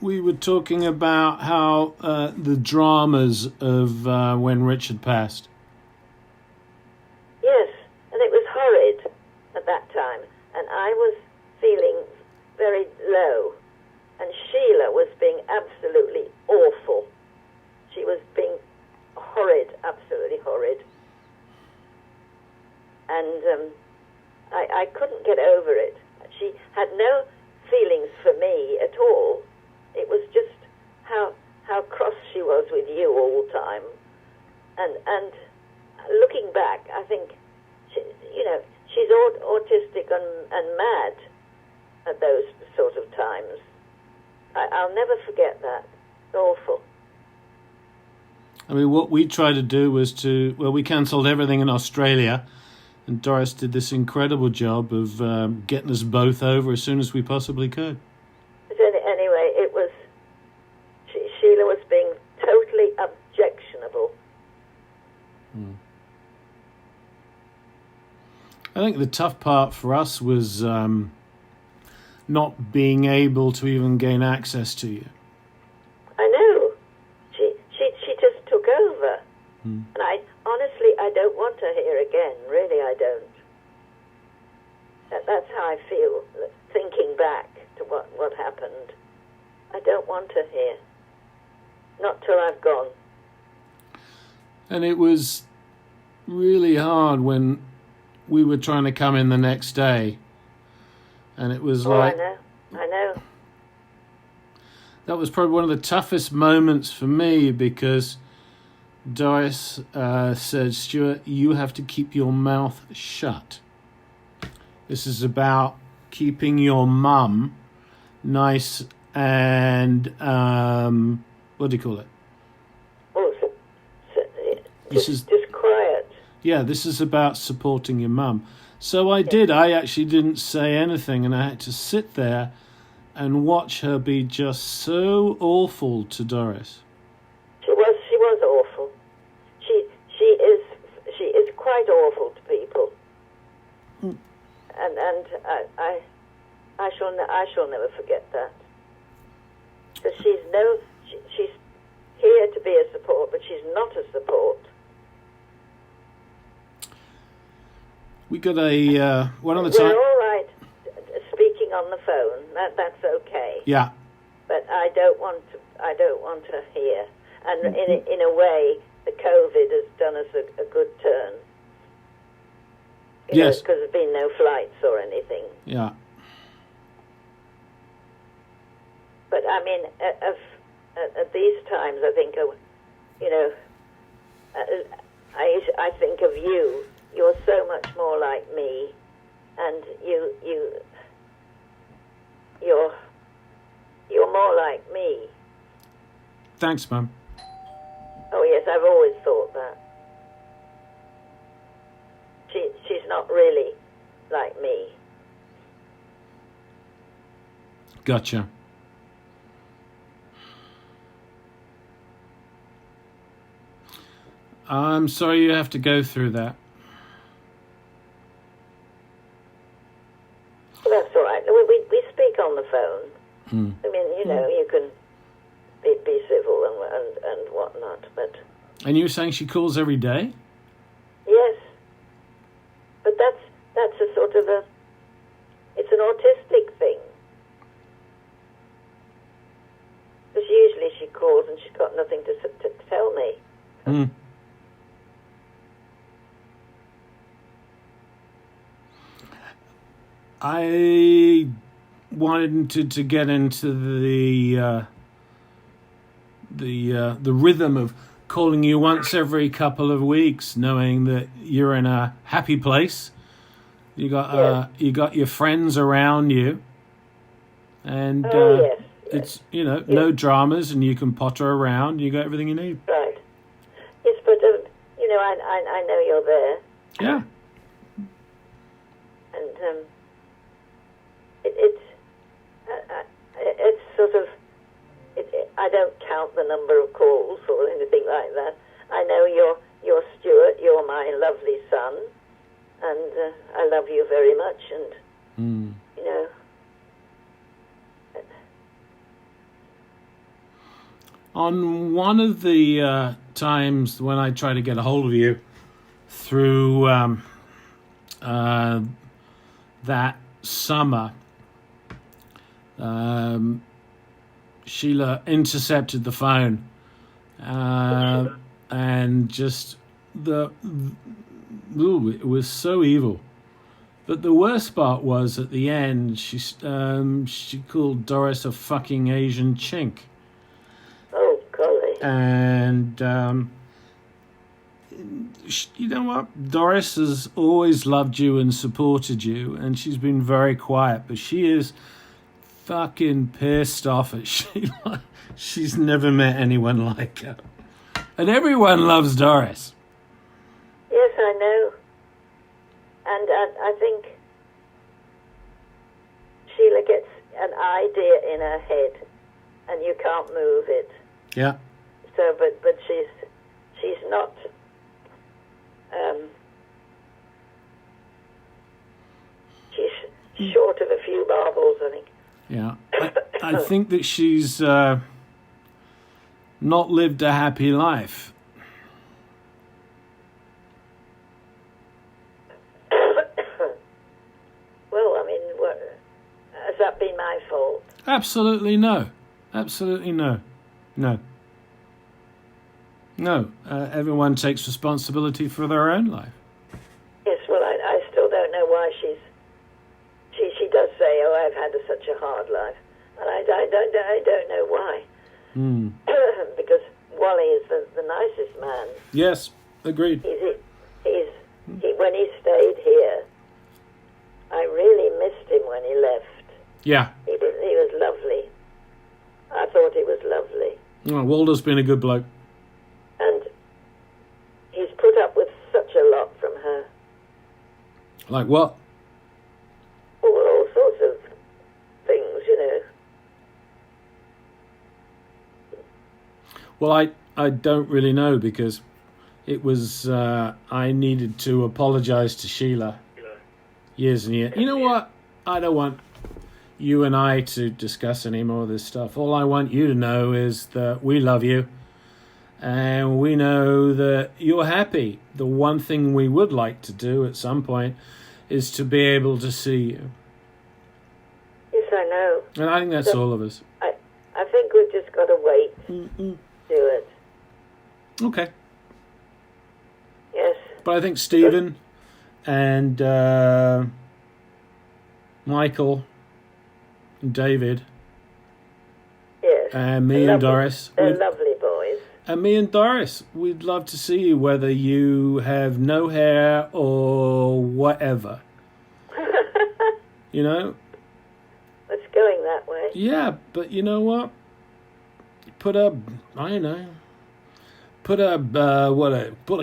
We were talking about how the dramas of when Richard passed. Yes, and it was horrid at that time, and I was feeling very low, and Sheila was being absolutely awful. She was being horrid, absolutely horrid, and I couldn't get over it. She had no feelings for me at all. It was just how cross she was with you all the time, and looking back, I think she's autistic and mad at those sort of times. I'll never forget that. Awful. I mean, what we tried to do was we cancelled everything in Australia, and Doris did this incredible job of getting us both over as soon as we possibly could. But anyway, it was Sheila was being totally objectionable. I think the tough part for us was not being able to even gain access to you. I know. She just took over. And I don't want her here again. Really, I don't. That's how I feel, thinking back to what happened. I don't want her here. Not till I've gone. And it was really hard when we were trying to come in the next day. And it was like... I know. That was probably one of the toughest moments for me because Doris said, Stuart, you have to keep your mouth shut. This is about keeping your mum nice and, what do you call it? Oh, just quiet. Yeah, this is about supporting your mum. So I did. I actually didn't say anything, and I had to sit there and watch her be just so awful to Doris. She was awful. She is quite awful to people. And I shall never forget that. Because she's here to be a support, but she's not a support. We got one of the time. We're all right speaking on the phone. That's okay. Yeah. But I don't want her here. And in a way, the COVID has done us a good turn. Yes. Because there's been no flights or anything. Yeah. But I mean, at these times, I think, I think of you. You're so much more like me, and you're more like me. Thanks, Mum. Oh yes, I've always thought that. She's not really like me. Gotcha. I'm sorry you have to go through that. Well, that's all right. We speak on the phone. I mean, you can be civil and whatnot, but... And you were saying she calls every day? Yes. But that's a sort of it's an autistic thing. Because usually she calls and she's got nothing to tell me. I wanted to get into the rhythm of calling you once every couple of weeks, knowing that you're in a happy place. You got your friends around you, and yes. It's no dramas, and you can potter around. You got everything you need. Right. Yes, but I know you're there. Yeah. And it's sort of. I don't count the number of calls or anything like that. I know you're Stuart. You're my lovely son, and I love you very much. And On one of the times when I tried to get a hold of you through that summer, Sheila intercepted the phone, and just it was so evil. But the worst part was at the end, she called Doris a fucking Asian chink. Oh, golly. And you know what? Doris has always loved you and supported you, and she's been very quiet, but she is fucking pissed off at Sheila. She's never met anyone like her. And everyone loves Doris. Yes, I know. And I think Sheila gets an idea in her head, and you can't move it. Yeah. So, but she's not. She's short of a few marbles, I think. Yeah. I think that she's not lived a happy life. Well, I mean, has that been my fault? Absolutely no. Absolutely no. No. No. Everyone takes responsibility for their own life. Yes, well, I still don't know why she does say, "Oh, I've had such a hard life," and I don't know why. Because Wally is the nicest man. Yes, agreed. When he stayed here, I really missed him when he left. Yeah. He was lovely. I thought he was lovely. Oh, Waldo's been a good bloke. And he's put up with such a lot from her. Like what? Well, all sorts of things, you know. Well, I don't really know, because it was I needed to apologise to Sheila years and years. You know what? I don't want you and I to discuss any more of this stuff. All I want you to know is that we love you, and we know that you're happy. The one thing we would like to do at some point is to be able to see you. Yes, I know. And I think that's all of us. I think we've just got to wait to do it. Okay. Yes. But I think Stephen and Michael and David, Yes. and me and Doris. They're lovely boys. And me and Doris, we'd love to see you, whether you have no hair or whatever. You know? It's going that way. Yeah, but you know what? Put a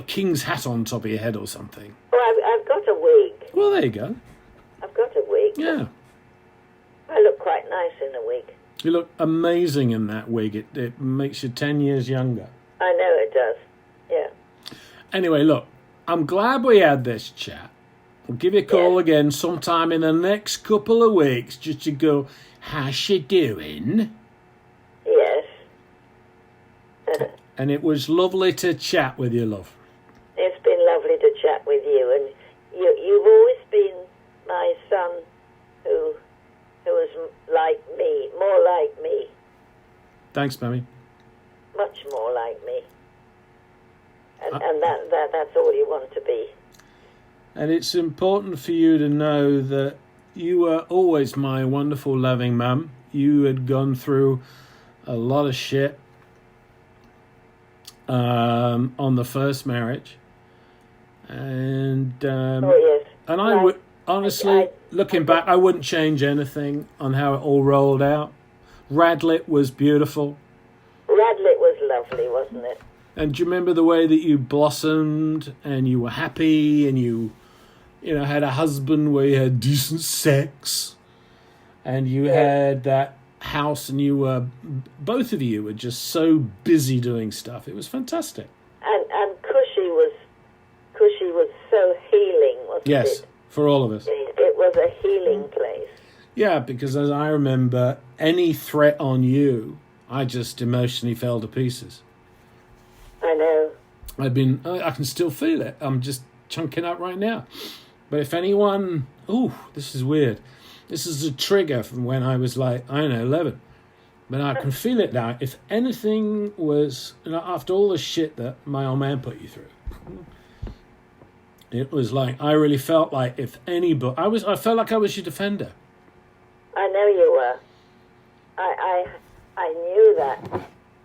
king's hat on top of your head or something. Oh, I've got a wig. Well, there you go. I've got a wig. Yeah. I look quite nice in a wig. You look amazing in that wig. It makes you 10 years younger. I know it does. Yeah. Anyway, look, I'm glad we had this chat. I'll give you a call again sometime in the next couple of weeks just to go, how's she doing? Yes. And it was lovely to chat with you, love. It's been lovely to chat with you, and you've always been my son who was like me, more like me. Thanks, Mammy. Much more like me. And that's all you want to be. And it's important for you to know that you were always my wonderful, loving mum. You had gone through a lot of shit on the first marriage. And yes. And I would, honestly, looking back, I wouldn't change anything on how it all rolled out. Radlett was beautiful. Radlett was lovely, wasn't it? And do you remember the way that you blossomed and you were happy and you had a husband where you had decent sex and you had that house and both of you were just so busy doing stuff. It was fantastic. And Cushy was so healing, wasn't it? Yes, for all of us. It was a healing place. Yeah, because as I remember, any threat on you I just emotionally fell to pieces. I know. I can still feel it. I'm just chunking up right now. But if anyone... this is weird. This is a trigger from when I was 11. But I can feel it now. If anything was... after all the shit that my old man put you through, it was like, I really felt like if anybody... I felt like I was your defender. I know you were. I knew that.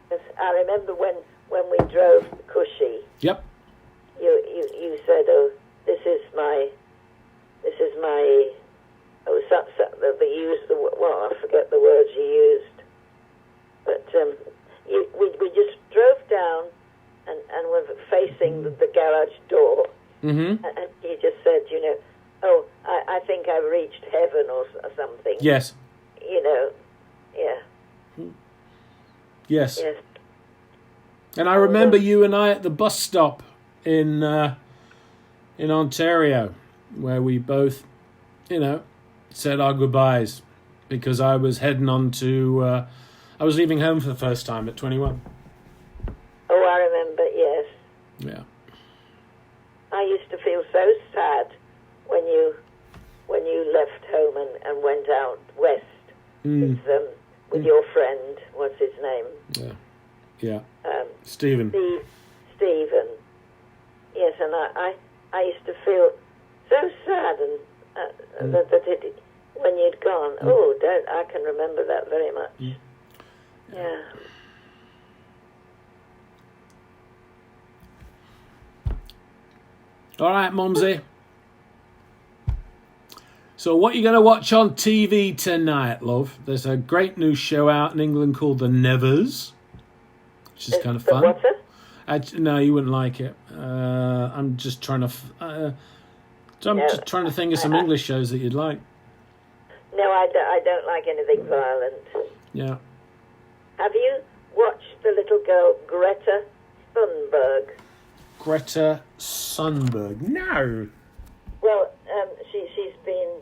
'Cause I remember when we drove to Cushy. Yep. You said, "Oh, this is my." Oh, they used the well, I forget the words you used, but we just drove down and were facing the garage door, Mm-hmm. and he just said, "Oh, I think I've reached heaven or something." Yes. Yeah. Yes. Yes. And I remember you and I at the bus stop in Ontario, where we both, said our goodbyes, because I was heading on to, I was leaving home for the first time at 21. Oh, I remember, yes. Yeah. I used to feel so sad when you left home and went out west with your friend. What's his name? Yeah. Stephen. Stephen. Yes, and I used to feel so sad and that when you'd gone. I can remember that very much. Yeah. All right, Mumsy. So what are you going to watch on TV tonight, love? There's a great new show out in England called The Nevers, which is kind of fun. What's it? No, you wouldn't like it. I'm just trying to... just trying to think of some English shows that you'd like. No, I don't like anything violent. Yeah. Have you watched the little girl Greta Thunberg? Greta Thunberg? No. Well, she's been